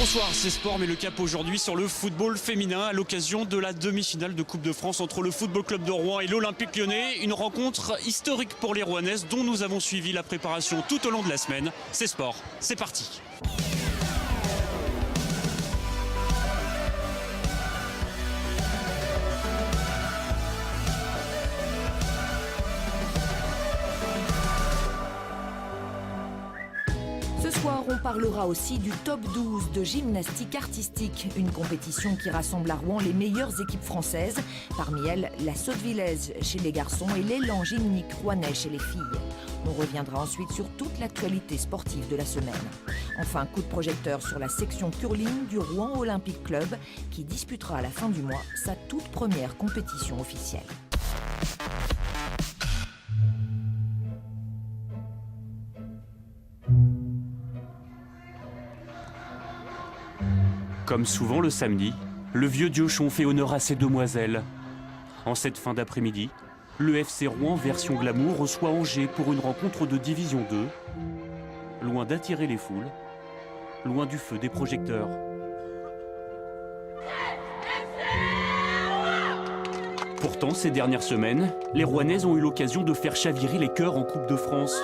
Bonsoir, c'est Sport, mais le cap aujourd'hui sur le football féminin à l'occasion de la demi-finale de Coupe de France entre le Football Club de Rouen et l'Olympique Lyonnais. Une rencontre historique pour les Rouennaises dont nous avons suivi la préparation tout au long de la semaine. C'est Sport, c'est parti. Ce soir, on parlera aussi du top 12 de gymnastique artistique, une compétition qui rassemble à Rouen les meilleures équipes françaises, parmi elles la Sottevillez chez les garçons et l'élan gymnique rouennais chez les filles. On reviendra ensuite sur toute l'actualité sportive de la semaine. Enfin, coup de projecteur sur la section curling du Rouen Olympic Club qui disputera à la fin du mois sa toute première compétition officielle. Comme souvent le samedi, le vieux Diochon fait honneur à ses demoiselles. En cette fin d'après-midi, le FC Rouen version glamour reçoit Angers pour une rencontre de Division 2. Loin d'attirer les foules, loin du feu des projecteurs. Pourtant, ces dernières semaines, les Rouennaises ont eu l'occasion de faire chavirer les cœurs en Coupe de France.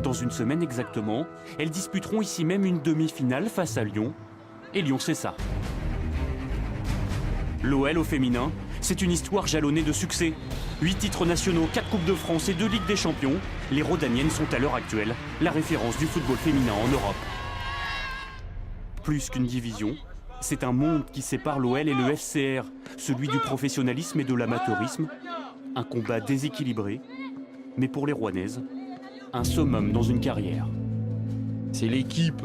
Dans une semaine exactement, elles disputeront ici même une demi-finale face à Lyon. Et Lyon, c'est ça. L'OL au féminin, c'est une histoire jalonnée de succès. 8 titres nationaux, 4 Coupes de France et 2 Ligues des Champions. Les Rodaniennes sont à l'heure actuelle la référence du football féminin en Europe. Plus qu'une division, c'est un monde qui sépare l'OL et le FCR, celui du professionnalisme et de l'amateurisme. Un combat déséquilibré, mais pour les Rouennaises, un summum dans une carrière. C'est l'équipe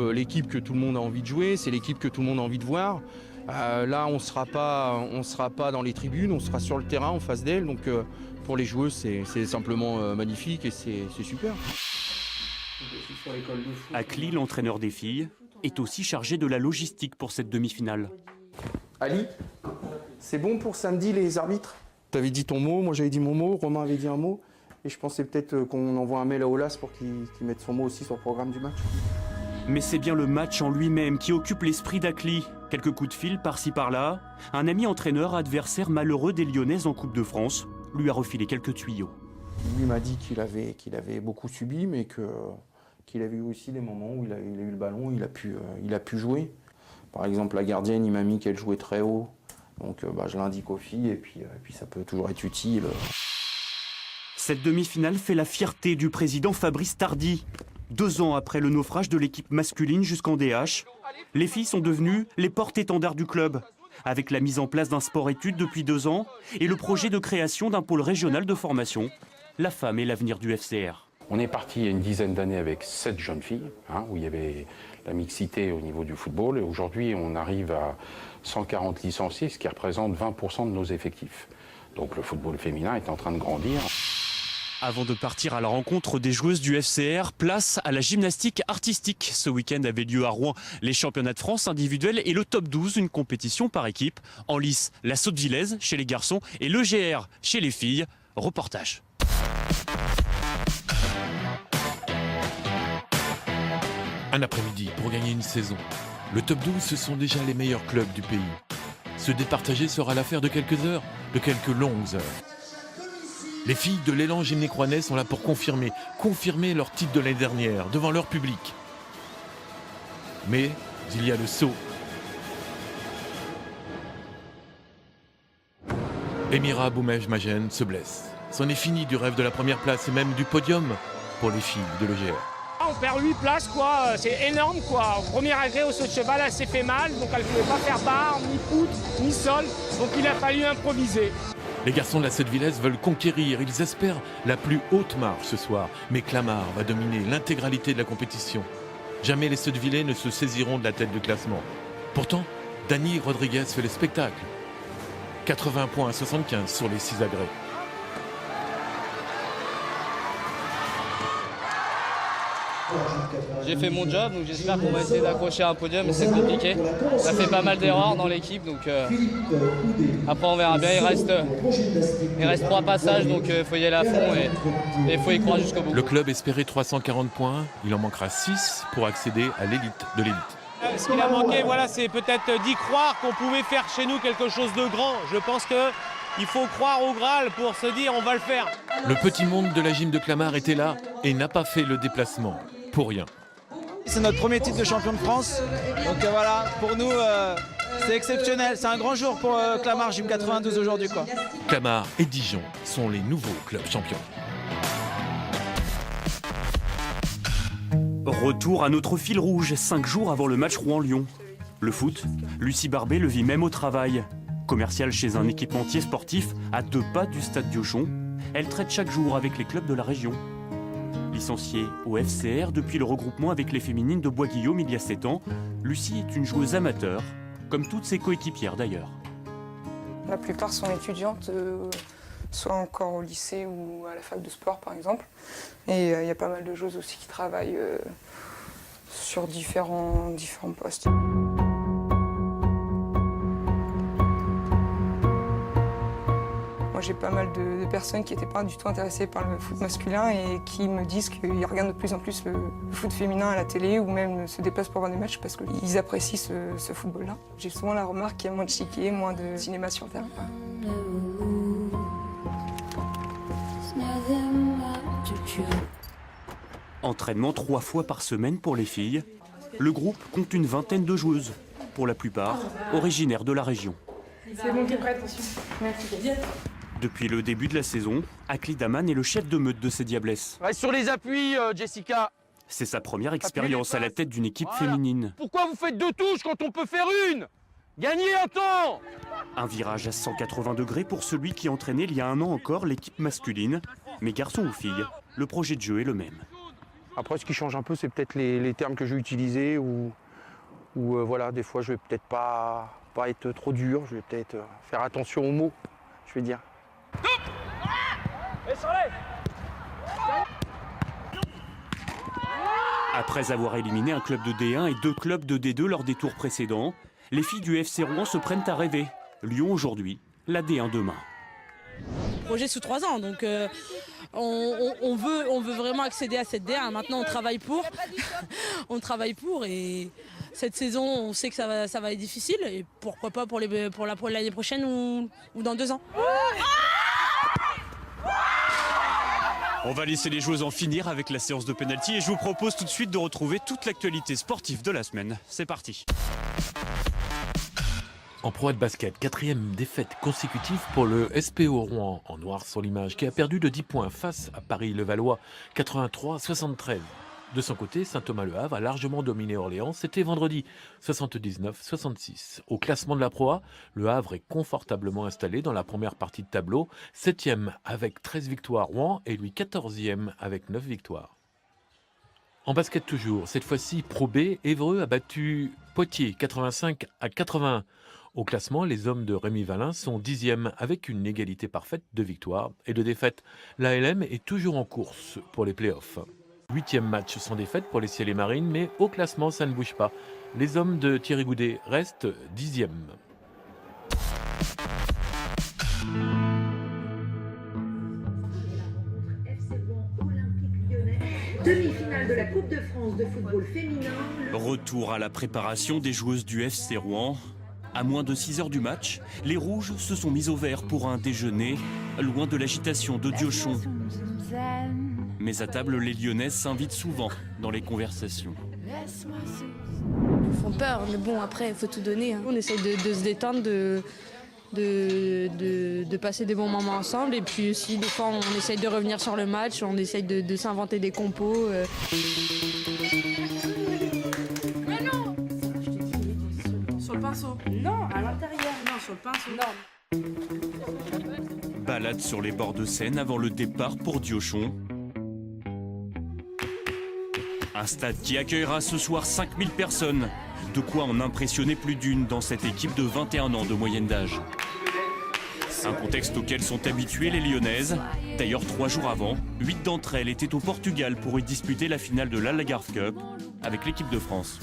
que tout le monde a envie de jouer, c'est l'équipe que tout le monde a envie de voir. Là, on sera pas dans les tribunes, on sera sur le terrain en face d'elles. Donc pour les joueuses, c'est simplement magnifique et c'est super. Akli, l'entraîneur des filles, est aussi chargé de la logistique pour cette demi-finale. Ali, c'est bon pour samedi les arbitres? Tu avais dit ton mot, moi j'avais dit mon mot, Romain avait dit un mot. Et je pensais peut-être qu'on envoie un mail à Olas pour qu'il mette son mot aussi sur le programme du match. Mais c'est bien le match en lui-même qui occupe l'esprit d'Akli. Quelques coups de fil par-ci par-là. Un ami entraîneur, adversaire malheureux des Lyonnaises en Coupe de France, lui a refilé quelques tuyaux. Lui m'a dit qu'il avait beaucoup subi, mais qu'il avait eu aussi des moments où il a eu le ballon, il a pu jouer. Par exemple, la gardienne, il m'a mis qu'elle jouait très haut. Donc je l'indique aux filles et puis ça peut toujours être utile. Cette demi-finale fait la fierté du président Fabrice Tardy. 2 ans après le naufrage de l'équipe masculine jusqu'en DH, les filles sont devenues les porte-étendards du club, avec la mise en place d'un sport-études depuis 2 ans et le projet de création d'un pôle régional de formation. La femme est l'avenir du FCR. On est parti il y a une dizaine d'années avec 7 jeunes filles, où il y avait la mixité au niveau du football. Et aujourd'hui, on arrive à 140 licenciés, ce qui représente 20% de nos effectifs. Donc le football féminin est en train de grandir. Avant de partir à la rencontre des joueuses du FCR, place à la gymnastique artistique. Ce week-end avait lieu à Rouen les championnats de France individuels et le top 12, une compétition par équipe. En lice, la Sottevillez chez les garçons et l'EGR chez les filles. Reportage. Un après-midi pour gagner une saison. Le top 12, ce sont déjà les meilleurs clubs du pays. Se départager sera l'affaire de quelques heures, de quelques longues heures. Les filles de l'élan gymnique rouennais sont là pour confirmer leur titre de l'année dernière devant leur public. Mais il y a le saut. Emira Aboumej-Majen se blesse. C'en est fini du rêve de la première place et même du podium pour les filles de l'EGR. On perd 8 places, quoi. C'est énorme, quoi. Au premier agrès au saut de cheval, elle s'est fait mal, donc elle ne pouvait pas faire barre, ni poutre, ni sol, donc il a fallu improviser. Les garçons de la Sottevillez veulent conquérir, ils espèrent la plus haute marche ce soir. Mais Clamart va dominer l'intégralité de la compétition. Jamais les Sottevillais ne se saisiront de la tête du classement. Pourtant, Dani Rodriguez fait le spectacle. 80 points à 75 sur les 6 agrès. J'ai fait mon job, donc j'espère qu'on va essayer d'accrocher un podium, mais c'est compliqué. Ça fait pas mal d'erreurs dans l'équipe, donc après on verra bien. Il reste 3 passages, donc il faut y aller à fond et il faut y croire jusqu'au bout. Le club espérait 340 points, il en manquera 6 pour accéder à l'élite de l'élite. Ce qu'il a manqué, voilà, c'est peut-être d'y croire qu'on pouvait faire chez nous quelque chose de grand. Je pense qu'il faut croire au Graal pour se dire on va le faire. Le petit monde de la gym de Clamart était là et n'a pas fait le déplacement. Pour rien. C'est notre premier titre de champion de France. Donc voilà, pour nous, c'est exceptionnel. C'est un grand jour pour Clamart Gym 92 aujourd'hui, quoi. Clamart et Dijon sont les nouveaux clubs champions. Retour à notre fil rouge, 5 jours avant le match Rouen-Lyon. Le foot, Lucie Barbet le vit même au travail. Commerciale chez un équipementier sportif à 2 pas du stade Diochon, elle traite chaque jour avec les clubs de la région. Licenciée au FCR depuis le regroupement avec les féminines de Bois-Guillaume il y a 7 ans, Lucie est une joueuse amateur, comme toutes ses coéquipières d'ailleurs. La plupart sont étudiantes, soit encore au lycée ou à la fac de sport par exemple. Et il y a pas mal de joueuses aussi qui travaillent sur différents postes. Moi j'ai pas mal de personnes qui n'étaient pas du tout intéressées par le foot masculin et qui me disent qu'ils regardent de plus en plus le foot féminin à la télé ou même se déplacent pour voir des matchs parce qu'ils apprécient ce football-là. J'ai souvent la remarque qu'il y a moins de chiquets, moins de cinéma sur terrain. Entraînement 3 fois par semaine pour les filles. Le groupe compte une vingtaine de joueuses, pour la plupart originaires de la région. C'est bon, t'es prêt, attention. Merci. Depuis le début de la saison, Akli Daman est le chef de meute de ces diablesses. Reste sur les appuis, Jessica. C'est sa première expérience à la tête d'une équipe féminine. Pourquoi vous faites 2 touches quand on peut faire une? Gagnez un temps. Un virage à 180 degrés pour celui qui entraînait il y a 1 an encore l'équipe masculine. Mais garçons ou filles, le projet de jeu est le même. Après, ce qui change un peu, c'est peut-être les termes que je vais utiliser ou voilà, des fois, je vais peut-être pas être trop dur, je vais peut-être faire attention aux mots, je vais dire. Après avoir éliminé un club de D1 et 2 clubs de D2 lors des tours précédents, les filles du FC Rouen se prennent à rêver. Lyon aujourd'hui, la D1 demain. Projet sous 3 ans, donc on veut vraiment accéder à cette D1. Maintenant, on travaille pour. On travaille pour et cette saison, on sait que ça va être difficile. Et pourquoi pas pour l'année prochaine ou dans 2 ans. On va laisser les joueuses en finir avec la séance de pénalty et je vous propose tout de suite de retrouver toute l'actualité sportive de la semaine. C'est parti. En Pro A de basket, 4e défaite consécutive pour le SPO Rouen, en noir sur l'image, qui a perdu de 10 points face à Paris-Levallois, 83-73. De son côté, Saint-Thomas-Le Havre a largement dominé Orléans, c'était vendredi, 79-66. Au classement de la Pro A, Le Havre est confortablement installé dans la première partie de tableau, 7e avec 13 victoires Rouen et lui 14e avec 9 victoires. En basket toujours, cette fois-ci Pro B, Évreux a battu Poitiers 85-81. Au classement, les hommes de Rémi Valin sont 10e avec une égalité parfaite de victoires et de défaites. L'ALM est toujours en course pour les playoffs. 8e match sans défaite pour les Ciels et Marines, mais au classement, ça ne bouge pas. Les hommes de Thierry Goudet restent 10e. Demi-finale de la Coupe de France de football féminin. Retour à la préparation des joueuses du FC Rouen. À moins de 6 heures du match, les Rouges se sont mis au vert pour un déjeuner, loin de l'agitation de Diochon. Mais à table, les Lyonnaises s'invitent souvent dans les conversations. Ils font peur, mais bon, après, il faut tout donner. On essaye de se détendre, de passer des bons moments ensemble. Et puis aussi, des fois, on essaye de revenir sur le match, on essaye de s'inventer des compos. Mais non! Sur le pinceau. Non, à l'intérieur. Non, sur le pinceau. Non. Balade sur les bords de Seine avant le départ pour Diochon. Un stade qui accueillera ce soir 5000 personnes. De quoi en impressionner plus d'une dans cette équipe de 21 ans de moyenne d'âge. Un contexte auquel sont habituées les Lyonnaises. D'ailleurs, 3 jours avant, 8 d'entre elles étaient au Portugal pour y disputer la finale de l'Algarve Cup avec l'équipe de France.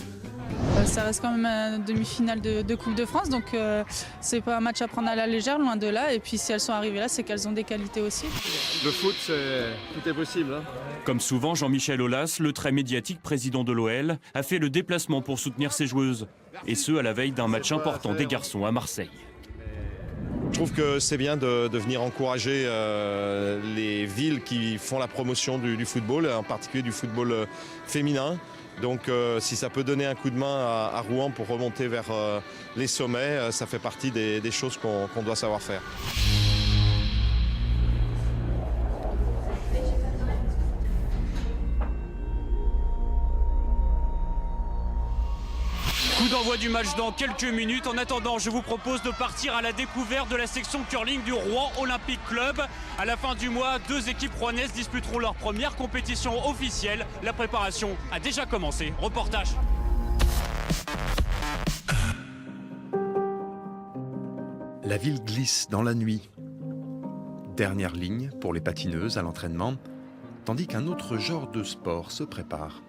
Ça reste quand même une demi-finale de Coupe de France, donc c'est pas un match à prendre à la légère, loin de là. Et puis si elles sont arrivées là, c'est qu'elles ont des qualités aussi. Le foot, tout est possible. Hein. Comme souvent, Jean-Michel Aulas, le très médiatique président de l'OL, a fait le déplacement pour soutenir ses joueuses. Et ce, à la veille d'un match important des garçons à Marseille. Je trouve que c'est bien de venir encourager les villes qui font la promotion du football, en particulier du football féminin. Donc si ça peut donner un coup de main à Rouen pour remonter vers les sommets, ça fait partie des choses qu'on doit savoir faire. Coup d'envoi du match dans quelques minutes. En attendant, je vous propose de partir à la découverte de la section curling du Rouen Olympique Club. À la fin du mois, 2 équipes rouennaises disputeront leur première compétition officielle. La préparation a déjà commencé. Reportage. La ville glisse dans la nuit. Dernière ligne pour les patineuses à l'entraînement, tandis qu'un autre genre de sport se prépare.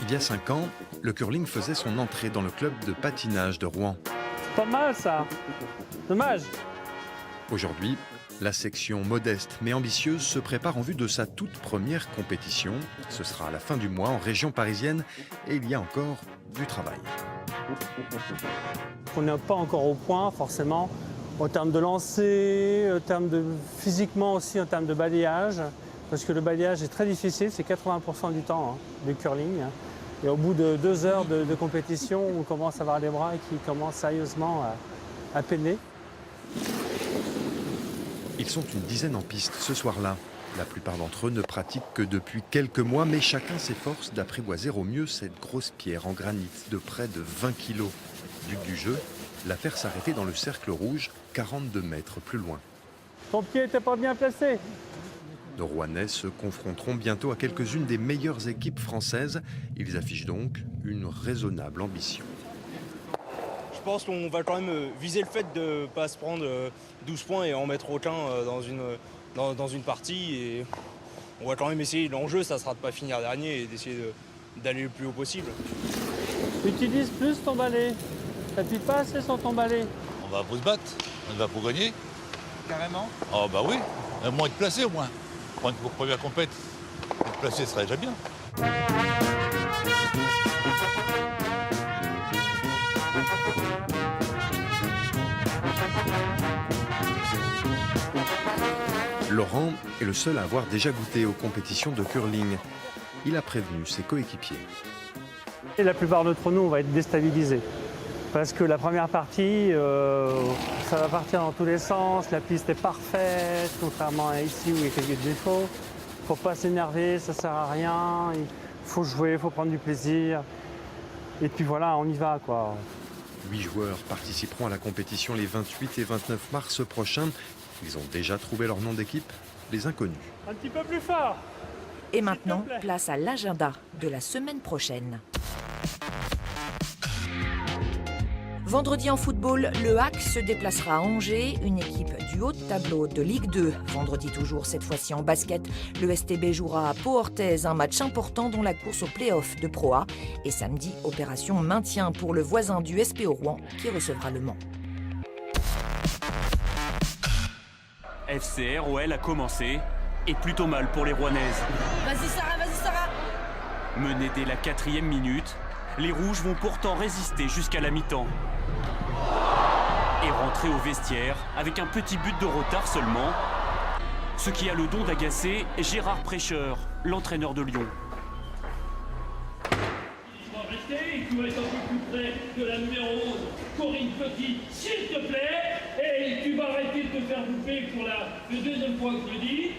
Il y a 5 ans, le curling faisait son entrée dans le club de patinage de Rouen. Pas mal ça. Dommage. Aujourd'hui, la section modeste mais ambitieuse se prépare en vue de sa toute première compétition. Ce sera à la fin du mois en région parisienne et il y a encore du travail. On n'est pas encore au point forcément en termes de lancer, en termes de physiquement aussi, en termes de balayage. Parce que le balayage est très difficile, c'est 80% du temps du curling. Et au bout de 2 heures de compétition, on commence à avoir les bras qui commencent sérieusement à peiner. Ils sont une dizaine en piste ce soir-là. La plupart d'entre eux ne pratiquent que depuis quelques mois, mais chacun s'efforce d'apprivoiser au mieux cette grosse pierre en granit de près de 20 kilos. But du jeu, la faire s'arrêter dans le cercle rouge, 42 mètres plus loin. Ton pied n'était pas bien placé. Nos Rouennais se confronteront bientôt à quelques-unes des meilleures équipes françaises. Ils affichent donc une raisonnable ambition. Je pense qu'on va quand même viser le fait de ne pas se prendre 12 points et en mettre aucun dans une partie. Et on va quand même essayer, l'enjeu, ça sera de ne pas finir dernier et d'essayer d'aller le plus haut possible. Utilise plus ton balai. T'appuies pas assez sur ton balai. On va pour se battre, on va pour gagner. Carrément. Ah bah oui, au moins être placé au moins. Pour une première compète, être placé serait déjà bien. Laurent est le seul à avoir déjà goûté aux compétitions de curling. Il a prévenu ses coéquipiers. Et la plupart d'entre nous, on va être déstabilisés. Parce que la première partie, ça va partir dans tous les sens, la piste est parfaite, contrairement à ici où il y a quelques défauts. Il ne faut pas s'énerver, ça ne sert à rien, il faut jouer, il faut prendre du plaisir. Et puis voilà, on y va quoi. 8 joueurs participeront à la compétition les 28 et 29 mars prochains. Ils ont déjà trouvé leur nom d'équipe, les Inconnus. Un petit peu plus fort. Et maintenant, place à l'agenda de la semaine prochaine. Vendredi en football, le HAC se déplacera à Angers, une équipe du haut de tableau de Ligue 2. Vendredi toujours, cette fois-ci en basket, le STB jouera à Pau-Orthez, un match important dans la course au play-off de Pro A. Et samedi, opération maintien pour le voisin du SPO Rouen qui recevra Le Mans. FCR OL a commencé, et plutôt mal pour les Rouennaises. Vas-y Sarah, vas-y Sarah. Menées dès la 4e minute, les Rouges vont pourtant résister jusqu'à la mi-temps. Et rentrer au vestiaire avec un petit but de retard seulement. Ce qui a le don d'agacer Gérard Prêcheur, l'entraîneur de Lyon. Tu vas rester et tu vas être un peu plus près de la numéro 11, Corinne Petit, s'il te plaît. Et tu vas arrêter de te faire bouffer pour la 2e fois que je le dis.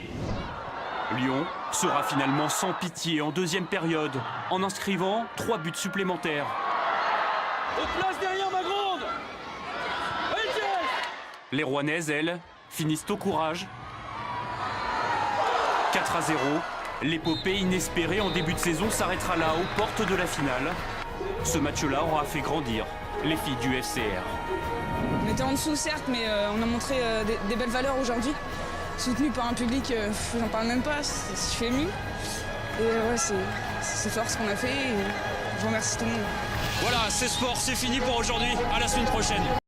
Lyon sera finalement sans pitié en 2e période, en inscrivant 3 buts supplémentaires. Au place derrière ma grande. Les Rouennaises, elles, finissent au courage. 4-0, l'épopée inespérée en début de saison s'arrêtera là, aux portes de la finale. Ce match-là aura fait grandir les filles du FCR. On était en dessous certes, mais on a montré des belles valeurs aujourd'hui. soutenu par un public, j'en parle même pas, je suis ému. Et ouais, c'est fort ce qu'on a fait et je remercie tout le monde. Voilà, c'est sport, c'est fini pour aujourd'hui. À la semaine prochaine.